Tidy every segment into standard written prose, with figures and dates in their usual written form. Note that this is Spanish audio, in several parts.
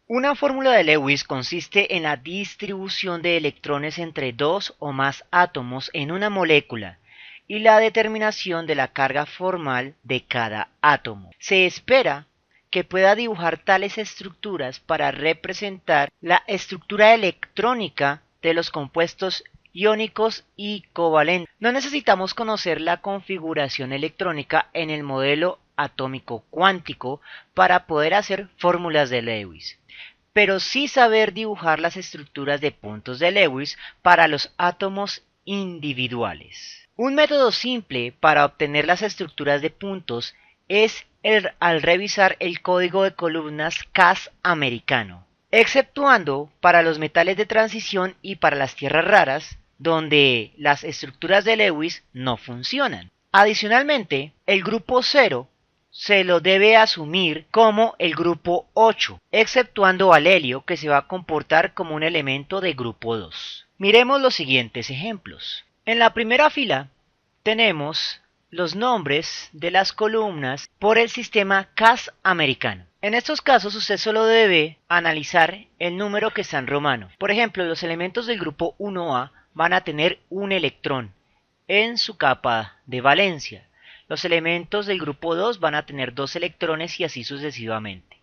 Una fórmula de Lewis consiste en la distribución de electrones entre dos o más átomos en una molécula y la determinación de la carga formal de cada átomo. Se espera que pueda dibujar tales estructuras para representar la estructura electrónica de los compuestos iónicos y covalentes. No necesitamos conocer la configuración electrónica en el modelo atómico cuántico para poder hacer fórmulas de Lewis, pero sí saber dibujar las estructuras de puntos de Lewis para los átomos individuales. Un método simple para obtener las estructuras de puntos es al revisar el código de columnas CAS americano, exceptuando para los metales de transición y para las tierras raras, donde las estructuras de Lewis no funcionan. Adicionalmente, el grupo 0 se lo debe asumir como el grupo 8, exceptuando al helio, que se va a comportar como un elemento de grupo 2. Miremos los siguientes ejemplos. En la primera fila tenemos los nombres de las columnas por el sistema CAS americano. En estos casos usted solo debe analizar el número que está en romano. Por ejemplo, los elementos del grupo 1A van a tener un electrón en su capa de valencia. Los elementos del grupo 2 van a tener 2 electrones y así sucesivamente.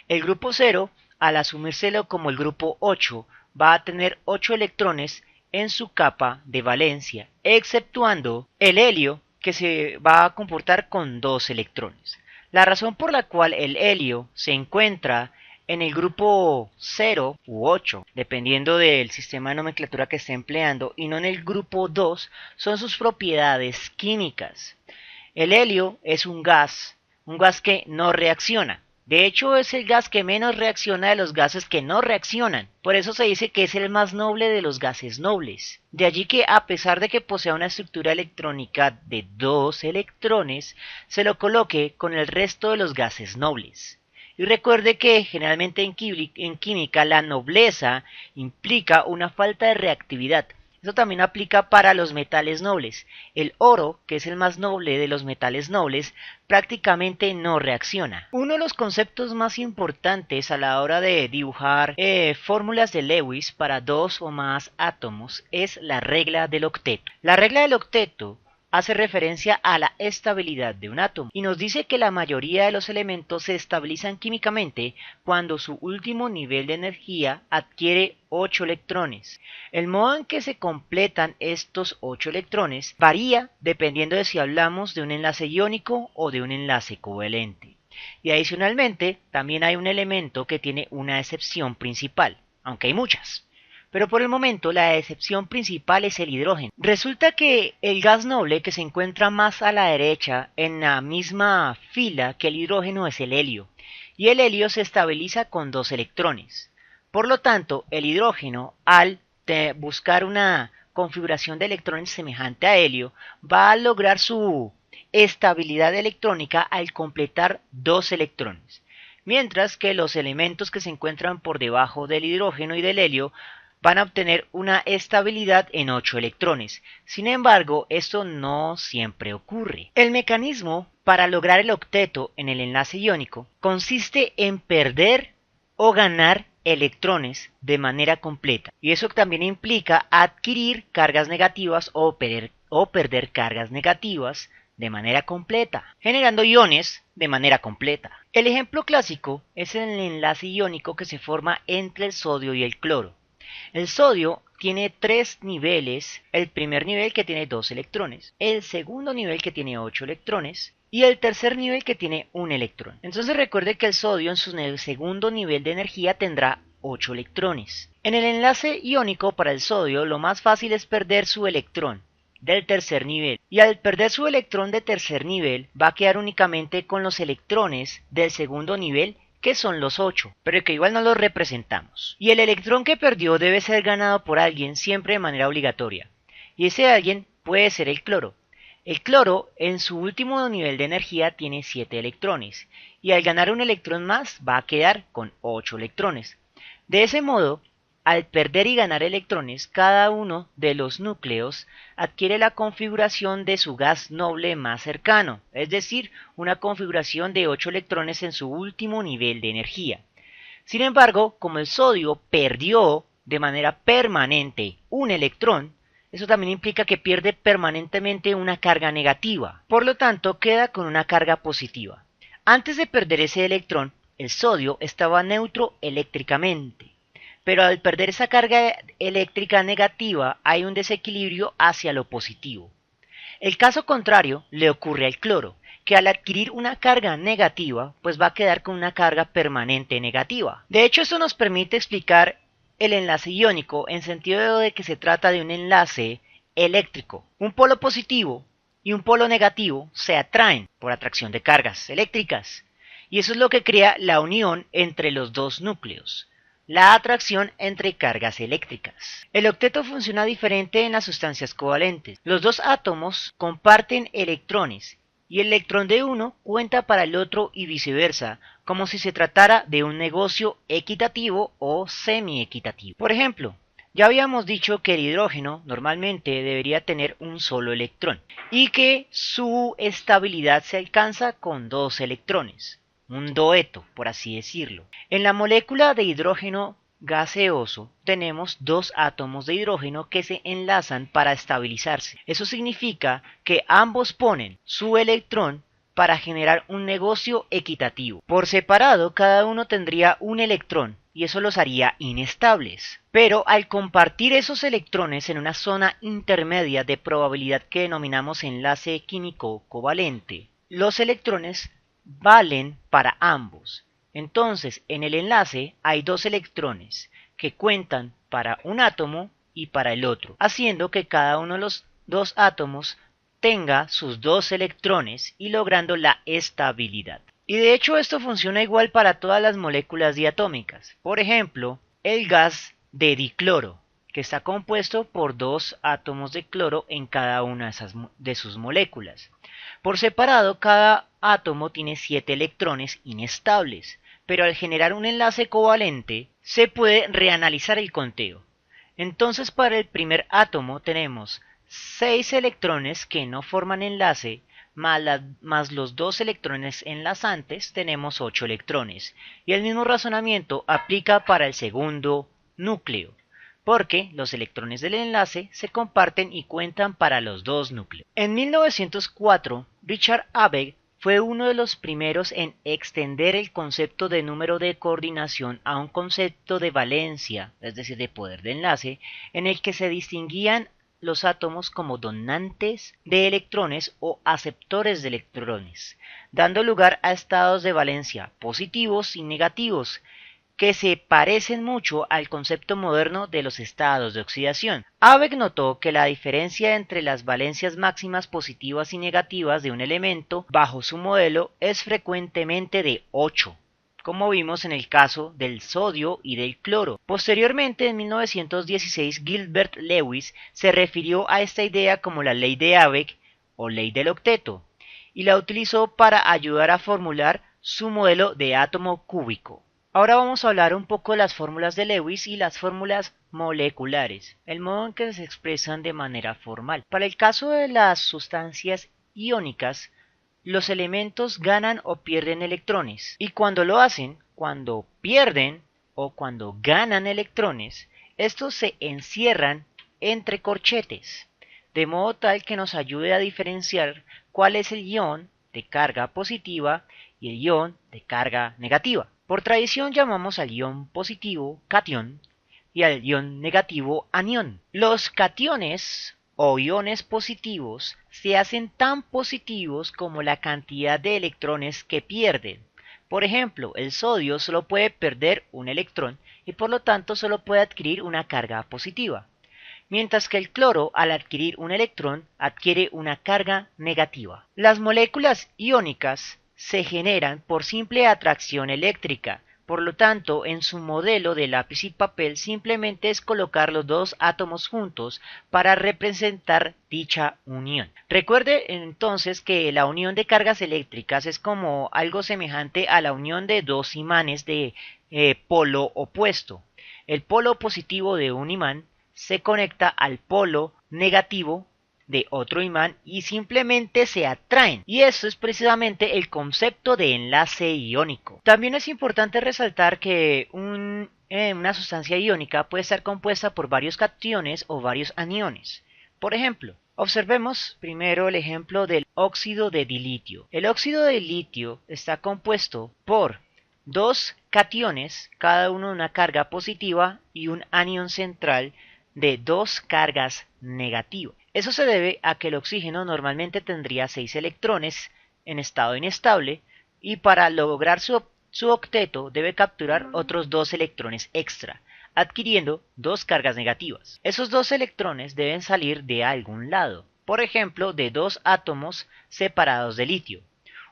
El grupo 0, al asumírselo como el grupo 8, va a tener 8 electrones en su capa de valencia, exceptuando el helio, que se va a comportar con 2 electrones. La razón por la cual el helio se encuentra en el grupo 0 u 8, dependiendo del sistema de nomenclatura que esté empleando, y no en el grupo 2, son sus propiedades químicas. El helio es un gas que no reacciona. De hecho, es el gas que menos reacciona de los gases que no reaccionan. Por eso se dice que es el más noble de los gases nobles. De allí que, a pesar de que posea una estructura electrónica de 2 electrones, se lo coloque con el resto de los gases nobles. Y recuerde que generalmente en química la nobleza implica una falta de reactividad. Eso también aplica para los metales nobles. El oro, que es el más noble de los metales nobles, prácticamente no reacciona. Uno de los conceptos más importantes a la hora de dibujar fórmulas de Lewis para dos o más átomos es la regla del octeto. La regla del octeto hace referencia a la estabilidad de un átomo y nos dice que la mayoría de los elementos se estabilizan químicamente cuando su último nivel de energía adquiere 8 electrones. El modo en que se completan estos 8 electrones varía dependiendo de si hablamos de un enlace iónico o de un enlace covalente. Y adicionalmente también hay un elemento que tiene una excepción principal, aunque hay muchas. Pero por el momento la excepción principal es el hidrógeno. Resulta que el gas noble que se encuentra más a la derecha en la misma fila que el hidrógeno es el helio, y el helio se estabiliza con 2 electrones. Por lo tanto, el hidrógeno, al buscar una configuración de electrones semejante a helio, va a lograr su estabilidad electrónica al completar 2 electrones, mientras que los elementos que se encuentran por debajo del hidrógeno y del helio van a obtener una estabilidad en 8 electrones. Sin embargo, esto no siempre ocurre. El mecanismo para lograr el octeto en el enlace iónico consiste en perder o ganar electrones de manera completa, y eso también implica adquirir cargas negativas o perder cargas negativas de manera completa, generando iones de manera completa. El ejemplo clásico es el enlace iónico que se forma entre el sodio y el cloro. El sodio tiene 3 niveles, el primer nivel que tiene 2 electrones, el segundo nivel que tiene 8 electrones y el tercer nivel que tiene 1 electrón. Entonces recuerde que el sodio en su segundo nivel de energía tendrá 8 electrones. En el enlace iónico para el sodio lo más fácil es perder su electrón del tercer nivel, y al perder su electrón de tercer nivel va a quedar únicamente con los electrones del segundo nivel, que son los 8, pero que igual no los representamos. Y el electrón que perdió debe ser ganado por alguien siempre de manera obligatoria, y ese alguien puede ser el cloro. El cloro en su último nivel de energía tiene 7 electrones, y al ganar un electrón más va a quedar con 8 electrones. De ese modo, al perder y ganar electrones, cada uno de los núcleos adquiere la configuración de su gas noble más cercano, es decir, una configuración de 8 electrones en su último nivel de energía. Sin embargo, como el sodio perdió de manera permanente un electrón, eso también implica que pierde permanentemente una carga negativa. Por lo tanto, queda con una carga positiva. Antes de perder ese electrón, el sodio estaba neutro eléctricamente. Pero al perder esa carga eléctrica negativa, hay un desequilibrio hacia lo positivo. El caso contrario le ocurre al cloro, que al adquirir una carga negativa, pues va a quedar con una carga permanente negativa. De hecho, esto nos permite explicar el enlace iónico en sentido de que se trata de un enlace eléctrico. Un polo positivo y un polo negativo se atraen por atracción de cargas eléctricas, y eso es lo que crea la unión entre los dos núcleos. La atracción entre cargas eléctricas. El octeto funciona diferente en las sustancias covalentes. Los dos átomos comparten electrones y el electrón de uno cuenta para el otro y viceversa, como si se tratara de un negocio equitativo o semi-equitativo. Por ejemplo, ya habíamos dicho que el hidrógeno normalmente debería tener un solo electrón y que su estabilidad se alcanza con dos electrones. Un doeto, por así decirlo. En la molécula de hidrógeno gaseoso tenemos dos átomos de hidrógeno que se enlazan para estabilizarse. Eso significa que ambos ponen su electrón para generar un negocio equitativo. Por separado, cada uno tendría un electrón y eso los haría inestables. Pero al compartir esos electrones en una zona intermedia de probabilidad que denominamos enlace químico covalente, los electrones valen para ambos. Entonces, en el enlace hay dos electrones que cuentan para un átomo y para el otro, haciendo que cada uno de los dos átomos tenga sus dos electrones y logrando la estabilidad. Y de hecho esto funciona igual para todas las moléculas diatómicas. Por ejemplo, el gas de dicloro, que está compuesto por dos átomos de cloro en cada una de sus moléculas. Por separado, cada átomo tiene 7 electrones inestables, pero al generar un enlace covalente, se puede reanalizar el conteo. Entonces, para el primer átomo tenemos 6 electrones que no forman enlace, más los 2 electrones enlazantes, tenemos 8 electrones. Y el mismo razonamiento aplica para el segundo núcleo, porque los electrones del enlace se comparten y cuentan para los dos núcleos. En 1904, Richard Abegg fue uno de los primeros en extender el concepto de número de coordinación a un concepto de valencia, es decir, de poder de enlace, en el que se distinguían los átomos como donantes de electrones o aceptores de electrones, dando lugar a estados de valencia positivos y negativos, que se parecen mucho al concepto moderno de los estados de oxidación. Abegg notó que la diferencia entre las valencias máximas positivas y negativas de un elemento bajo su modelo es frecuentemente de 8, como vimos en el caso del sodio y del cloro. Posteriormente, en 1916, Gilbert Lewis se refirió a esta idea como la ley de Abegg o ley del octeto, y la utilizó para ayudar a formular su modelo de átomo cúbico. Ahora vamos a hablar un poco de las fórmulas de Lewis y las fórmulas moleculares, el modo en que se expresan de manera formal. Para el caso de las sustancias iónicas, los elementos ganan o pierden electrones, y cuando lo hacen, cuando pierden o cuando ganan electrones, estos se encierran entre corchetes, de modo tal que nos ayude a diferenciar cuál es el ion de carga positiva y el ion de carga negativa. Por tradición llamamos al ion positivo catión y al ion negativo anión. Los cationes o iones positivos se hacen tan positivos como la cantidad de electrones que pierden. Por ejemplo, el sodio solo puede perder un electrón y por lo tanto solo puede adquirir una carga positiva, mientras que el cloro, al adquirir un electrón, adquiere una carga negativa. Las moléculas iónicas se generan por simple atracción eléctrica. Por lo tanto, en su modelo de lápiz y papel simplemente es colocar los dos átomos juntos para representar dicha unión. Recuerde entonces que la unión de cargas eléctricas es como algo semejante a la unión de dos imanes de polo opuesto. El polo positivo de un imán se conecta al polo negativo de otro imán y simplemente se atraen. Y eso es precisamente el concepto de enlace iónico. También es importante resaltar que una sustancia iónica puede estar compuesta por varios cationes o varios aniones. Por ejemplo, observemos primero el ejemplo del óxido de dilitio. El óxido de litio está compuesto por dos cationes, cada uno de una carga positiva, y un anión central de dos cargas negativas. Eso se debe a que el oxígeno normalmente tendría 6 electrones en estado inestable y para lograr su octeto debe capturar otros 2 electrones extra, adquiriendo dos cargas negativas. Esos 2 electrones deben salir de algún lado, por ejemplo de dos átomos separados de litio.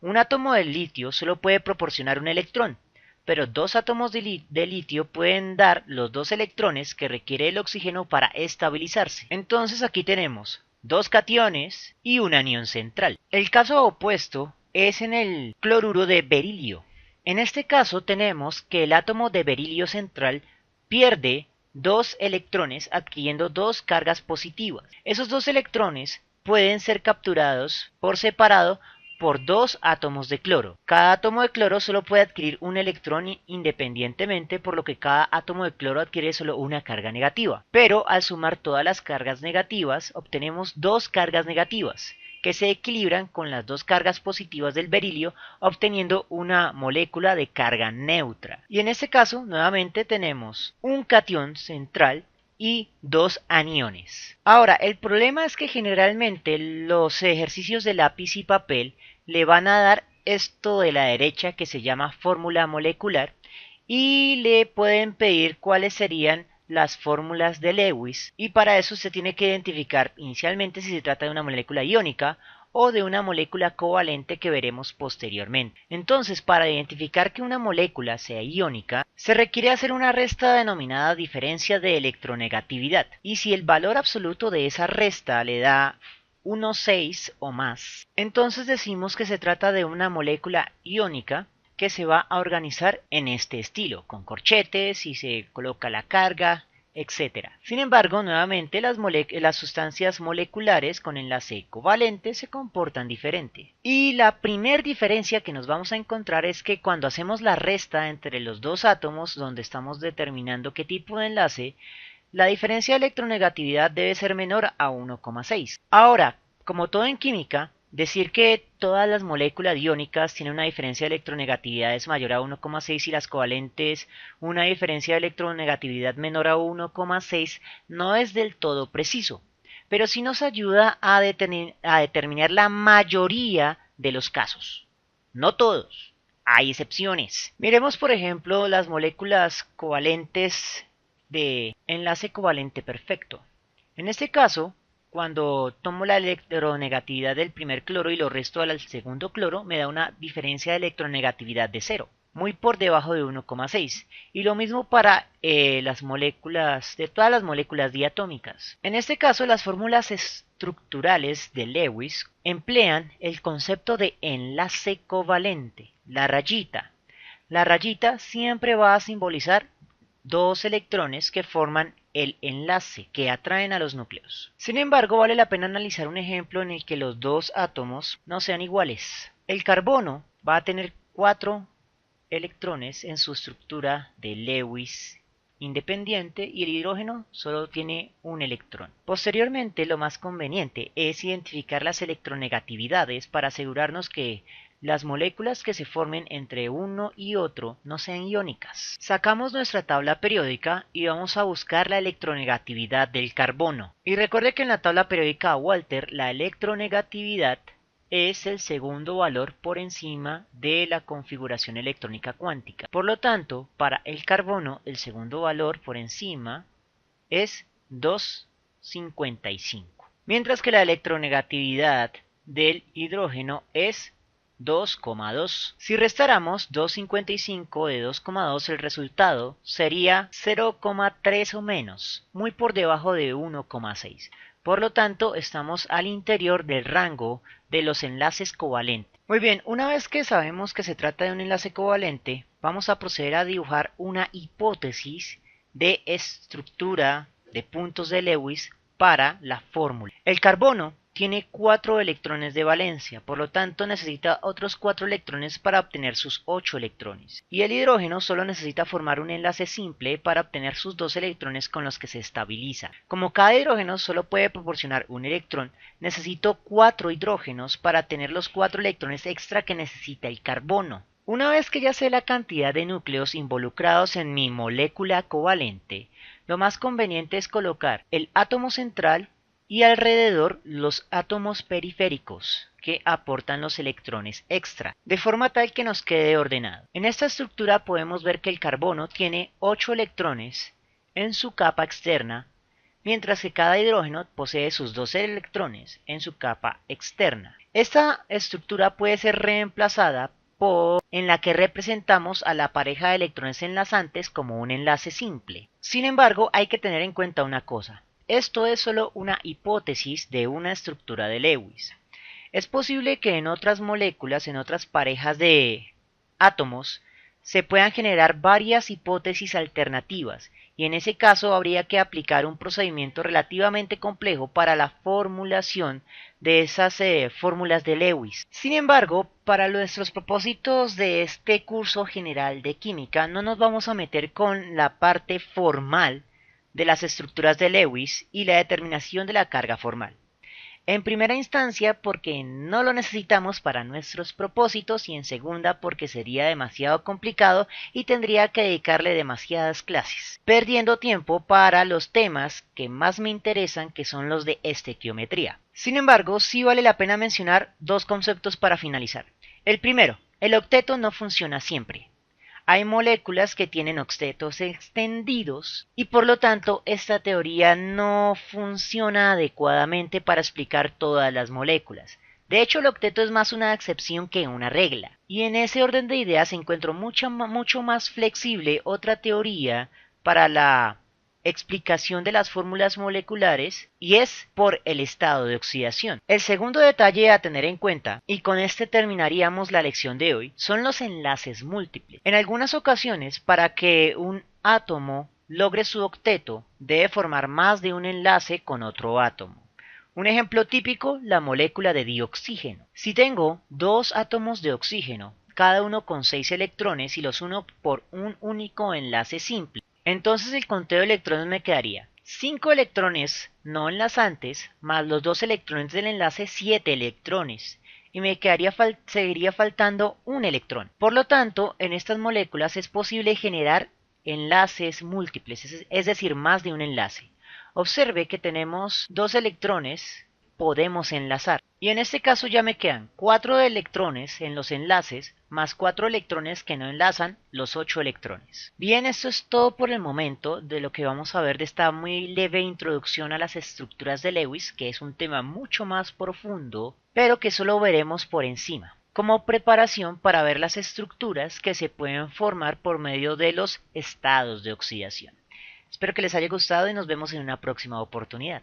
Un átomo de litio solo puede proporcionar un electrón, pero dos átomos de litio pueden dar los 2 electrones que requiere el oxígeno para estabilizarse. Entonces aquí tenemos dos cationes y un anión central. El caso opuesto es en el cloruro de berilio. En este caso tenemos que el átomo de berilio central pierde 2 electrones adquiriendo 2 cargas positivas. Esos 2 electrones pueden ser capturados por separado por 2 átomos de cloro. Cada átomo de cloro solo puede adquirir un electrón independientemente, por lo que cada átomo de cloro adquiere solo una carga negativa. Pero al sumar todas las cargas negativas, obtenemos 2 cargas negativas, que se equilibran con las 2 cargas positivas del berilio, obteniendo una molécula de carga neutra. Y en este caso, nuevamente tenemos un catión central y 2 aniones. Ahora, el problema es que generalmente los ejercicios de lápiz y papel le van a dar esto de la derecha que se llama fórmula molecular y le pueden pedir cuáles serían las fórmulas de Lewis, y para eso se tiene que identificar inicialmente si se trata de una molécula iónica o de una molécula covalente que veremos posteriormente. Entonces, para identificar que una molécula sea iónica, se requiere hacer una resta denominada diferencia de electronegatividad, y si el valor absoluto de esa resta le da 1,6 o más, entonces decimos que se trata de una molécula iónica que se va a organizar en este estilo, con corchetes y se coloca la carga, etc. Sin embargo, nuevamente las sustancias moleculares con enlace covalente se comportan diferente. Y la primera diferencia que nos vamos a encontrar es que cuando hacemos la resta entre los dos átomos donde estamos determinando qué tipo de enlace, la diferencia de electronegatividad debe ser menor a 1,6. Ahora, como todo en química, decir que todas las moléculas iónicas tienen una diferencia de electronegatividad mayor a 1,6 y las covalentes una diferencia de electronegatividad menor a 1,6 no es del todo preciso, pero sí nos ayuda a determinar la mayoría de los casos. No todos, hay excepciones. Miremos por ejemplo las moléculas covalentes de enlace covalente perfecto. En este caso, cuando tomo la electronegatividad del primer cloro y lo resto al segundo cloro, me da una diferencia de electronegatividad de 0, muy por debajo de 1,6. Y lo mismo para las moléculas, de todas las moléculas diatómicas. En este caso, las fórmulas estructurales de Lewis emplean el concepto de enlace covalente, la rayita. La rayita siempre va a simbolizar 2 electrones que forman el enlace que atraen a los núcleos. Sin embargo, vale la pena analizar un ejemplo en el que los dos átomos no sean iguales. El carbono va a tener 4 electrones en su estructura de Lewis independiente y el hidrógeno solo tiene un electrón. Posteriormente, lo más conveniente es identificar las electronegatividades para asegurarnos que las moléculas que se formen entre uno y otro no sean iónicas. Sacamos nuestra tabla periódica y vamos a buscar la electronegatividad del carbono. Y recuerde que en la tabla periódica Walter la electronegatividad es el segundo valor por encima de la configuración electrónica cuántica. Por lo tanto, para el carbono el segundo valor por encima es 2,55. Mientras que la electronegatividad del hidrógeno es 2,2. Si restáramos 2,55 de 2,2, el resultado sería 0,3 o menos, muy por debajo de 1,6. Por lo tanto, estamos al interior del rango de los enlaces covalentes. Muy bien, una vez que sabemos que se trata de un enlace covalente, vamos a proceder a dibujar una hipótesis de estructura de puntos de Lewis para la fórmula. El carbono tiene 4 electrones de valencia, por lo tanto necesita otros 4 electrones para obtener sus 8 electrones. Y el hidrógeno solo necesita formar un enlace simple para obtener sus 2 electrones con los que se estabiliza. Como cada hidrógeno solo puede proporcionar un electrón, necesito 4 hidrógenos para tener los 4 electrones extra que necesita el carbono. Una vez que ya sé la cantidad de núcleos involucrados en mi molécula covalente, lo más conveniente es colocar el átomo central y alrededor los átomos periféricos que aportan los electrones extra, de forma tal que nos quede ordenado. En esta estructura podemos ver que el carbono tiene 8 electrones en su capa externa, mientras que cada hidrógeno posee sus 12 electrones en su capa externa. Esta estructura puede ser reemplazada en la que representamos a la pareja de electrones enlazantes como un enlace simple. Sin embargo, hay que tener en cuenta una cosa. Esto es solo una hipótesis de una estructura de Lewis. Es posible que en otras moléculas, en otras parejas de átomos, se puedan generar varias hipótesis alternativas, y en ese caso habría que aplicar un procedimiento relativamente complejo para la formulación de esas fórmulas de Lewis. Sin embargo, para nuestros propósitos de este curso general de química, no nos vamos a meter con la parte formal de las estructuras de Lewis y la determinación de la carga formal. En primera instancia porque no lo necesitamos para nuestros propósitos y en segunda porque sería demasiado complicado y tendría que dedicarle demasiadas clases, perdiendo tiempo para los temas que más me interesan, que son los de estequiometría. Sin embargo, sí vale la pena mencionar dos conceptos para finalizar. El primero, el octeto no funciona siempre. Hay moléculas que tienen octetos extendidos y por lo tanto esta teoría no funciona adecuadamente para explicar todas las moléculas. De hecho, el octeto es más una excepción que una regla. Y en ese orden de ideas encuentro mucho más flexible otra teoría para la explicación de las fórmulas moleculares y es por el estado de oxidación. El segundo detalle a tener en cuenta, y con este terminaríamos la lección de hoy, son los enlaces múltiples. En algunas ocasiones, para que un átomo logre su octeto, debe formar más de un enlace con otro átomo. Un ejemplo típico, la molécula de dioxígeno. Si tengo dos átomos de oxígeno, cada uno con 6 electrones y los uno por un único enlace simple, entonces el conteo de electrones me quedaría 5 electrones no enlazantes más los 2 electrones del enlace 7 electrones y me seguiría faltando un electrón. Por lo tanto, en estas moléculas es posible generar enlaces múltiples, es decir, más de un enlace. Observe que tenemos 2 electrones, podemos enlazar. Y en este caso ya me quedan 4 electrones en los enlaces más 4 electrones que no enlazan los 8 electrones. Bien, esto es todo por el momento de lo que vamos a ver de esta muy leve introducción a las estructuras de Lewis, que es un tema mucho más profundo, pero que solo veremos por encima, como preparación para ver las estructuras que se pueden formar por medio de los estados de oxidación. Espero que les haya gustado y nos vemos en una próxima oportunidad.